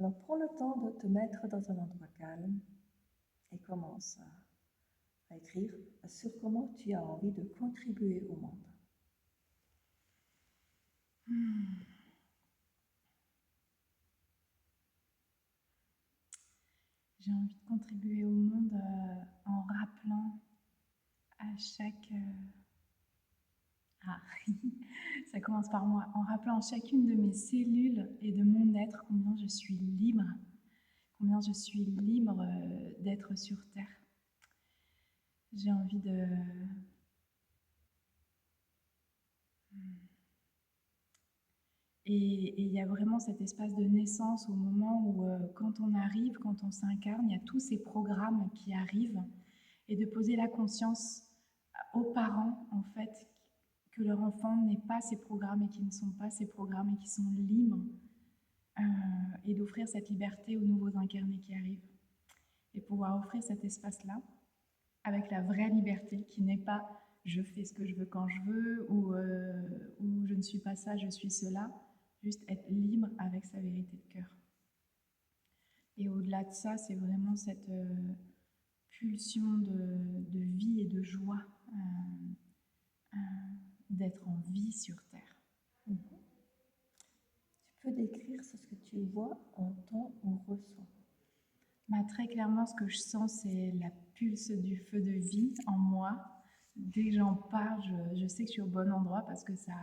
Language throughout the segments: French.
Alors prends le temps de te mettre dans un endroit calme et commence à écrire sur comment tu as envie de contribuer au monde. J'ai envie de contribuer au monde en rappelant à chaque... Ah, ça commence par moi. En rappelant à chacune de mes cellules et de mon être combien je suis libre, combien je suis libre d'être sur Terre. J'ai envie de... Et il y a vraiment cet espace de naissance au moment où, quand on arrive, quand on s'incarne, il y a tous ces programmes qui arrivent, et de poser la conscience aux parents, en fait, que leur enfant n'est pas ces programmes et qui ne sont pas ces programmes et qui sont libres, et d'offrir cette liberté aux nouveaux incarnés qui arrivent. Et pouvoir offrir cet espace-là avec la vraie liberté qui n'est pas je fais ce que je veux quand je veux ou je ne suis pas ça, je suis cela. Juste être libre avec sa vérité de cœur. Et au-delà de ça, c'est vraiment cette pulsion de vie et de joie, d'être en vie sur Terre. Tu peux décrire ce que tu vois, entends ou ressens. Très clairement, ce que je sens, c'est la pulse du feu de vie en moi. Dès que j'en parle, je sais que je suis au bon endroit parce que ça...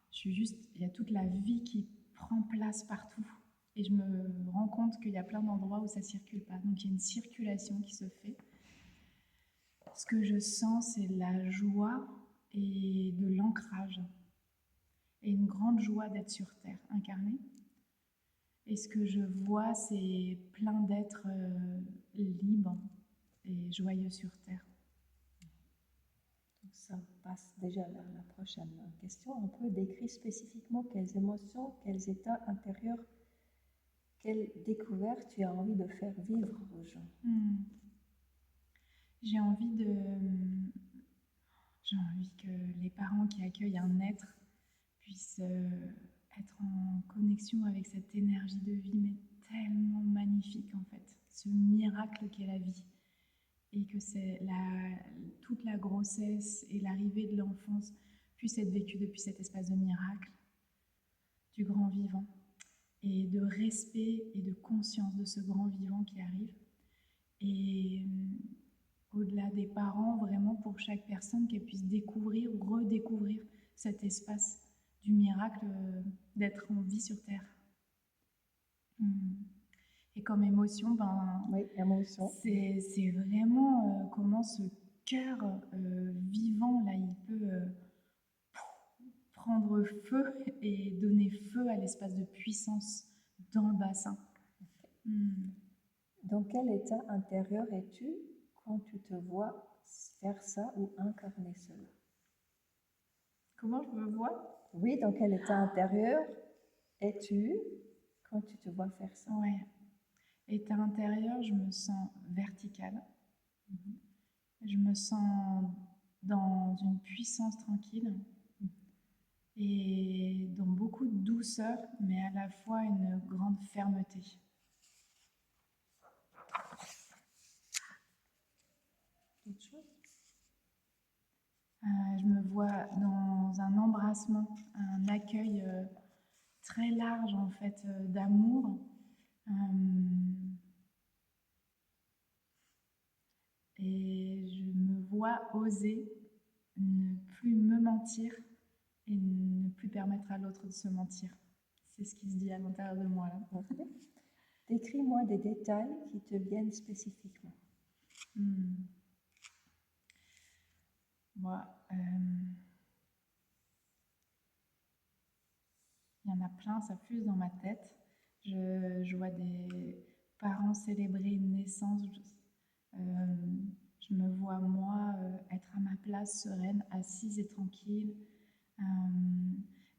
Je suis juste... Il y a toute la vie qui prend place partout. Et je me rends compte qu'il y a plein d'endroits où ça ne circule pas. Donc il y a une circulation qui se fait. Ce que je sens, c'est la joie et de l'ancrage. Et une grande joie d'être sur Terre, incarnée. Et ce que je vois, c'est plein d'êtres libres et joyeux sur Terre. Donc ça passe déjà vers la prochaine question. On peut décrire spécifiquement quelles émotions, quels états intérieurs, quelles découvertes tu as envie de faire vivre aux gens. J'ai envie que les parents qui accueillent un être puissent être en connexion avec cette énergie de vie, mais tellement magnifique en fait, ce miracle qu'est la vie. Et que toute la grossesse et l'arrivée de l'enfance puissent être vécues depuis cet espace de miracle, du grand vivant, et de respect et de conscience de ce grand vivant qui arrive. Et au-delà des parents, vraiment pour chaque personne, qu'elle puisse découvrir ou redécouvrir cet espace du miracle d'être en vie sur Terre. Et comme émotion, oui, émotion. C'est vraiment comment ce cœur vivant, là, il peut prendre feu et donner feu à l'espace de puissance dans le bassin. Dans quel état intérieur es-tu quand tu te vois faire ça ou incarner cela? Comment je me vois? Oui, dans quel état intérieur es-tu quand tu te vois faire ça? Ouais. État intérieur, je me sens verticale. Je me sens dans une puissance tranquille et dans beaucoup de douceur, mais à la fois une grande fermeté. Autre chose? Je me vois dans un embrassement, un accueil très large en fait d'amour. Et je me vois oser ne plus me mentir et ne plus permettre à l'autre de se mentir. C'est ce qui se dit à l'intérieur de moi là. Décris-moi des détails qui te viennent spécifiquement. Moi, il y en a plein, ça fuse dans ma tête. Je vois des parents célébrer une naissance. Je me vois, moi, être à ma place, sereine, assise et tranquille.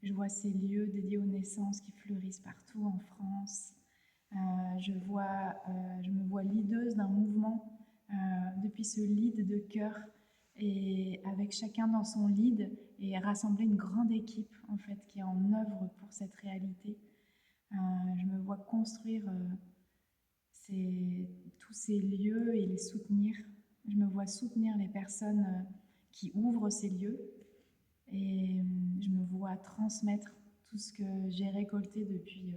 Je vois ces lieux dédiés aux naissances qui fleurissent partout en France. Je me vois leaduse d'un mouvement depuis ce lead de cœur et avec chacun dans son lead et rassembler une grande équipe en fait qui est en œuvre pour cette réalité. Je me vois construire tous ces lieux et les soutenir. Je me vois soutenir les personnes qui ouvrent ces lieux et je me vois transmettre tout ce que j'ai récolté depuis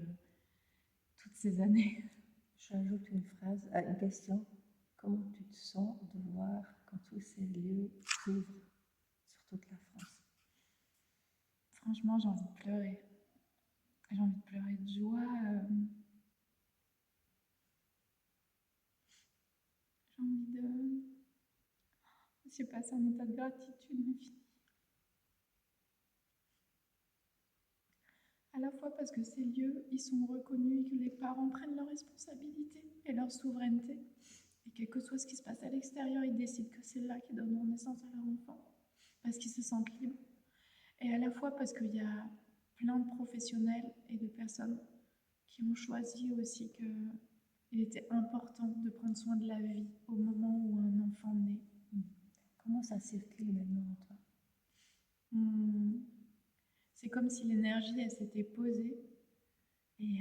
toutes ces années. J'ajoute une phrase, une question. Comment tu te sens de voir quand tous ces lieux s'ouvrent sur toute la France? Franchement, j'ai envie de pleurer. J'ai envie de pleurer de joie. J'ai envie de... Je sais pas, c'est un état de gratitude infinie. À la fois parce que ces lieux, ils sont reconnus et que les parents prennent leurs responsabilités et leur souveraineté. Et quel que soit ce qui se passe à l'extérieur, ils décident que c'est là qu'ils donneront naissance à leur enfant, parce qu'ils se sentent libres. Et à la fois parce qu'il y a plein de professionnels et de personnes qui ont choisi aussi qu'il était important de prendre soin de la vie au moment où un enfant naît. Comment ça circule maintenant en toi? C'est comme si l'énergie, elle s'était posée et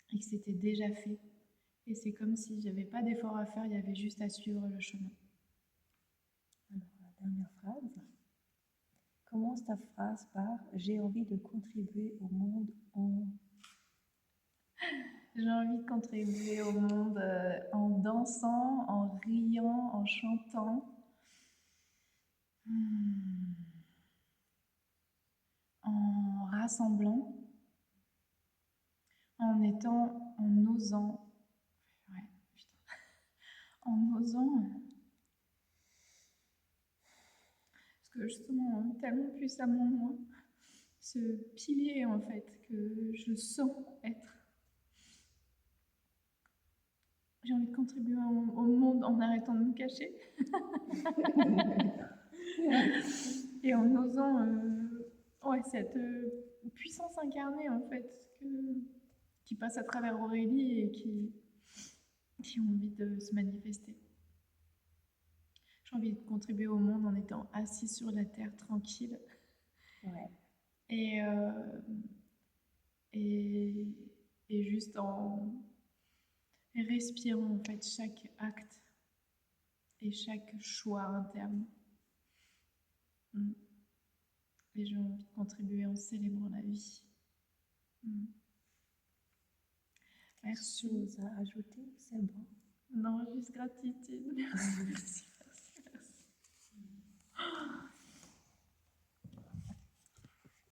que c'était déjà fait. Et c'est comme si j'avais pas d'effort à faire, il y avait juste à suivre le chemin. Alors, la dernière phrase. Commence ta phrase par « J'ai envie de contribuer au monde en... » J'ai envie de contribuer au monde en dansant, en riant, en chantant. En rassemblant, en osant, en osant, parce que je sens tellement puissamment moi, ce pilier en fait que je sens être. J'ai envie de contribuer au monde en arrêtant de me cacher et en osant cette puissance incarnée en fait qui passe à travers Aurélie et qui ont envie de se manifester. J'ai envie de contribuer au monde en étant assis sur la terre tranquille. Ouais. Et juste en respirant en fait chaque acte et chaque choix interne. Et j'ai envie de contribuer en célébrant la vie. Merci. Chose à ajouter, c'est bon. Non, juste gratitude. Merci.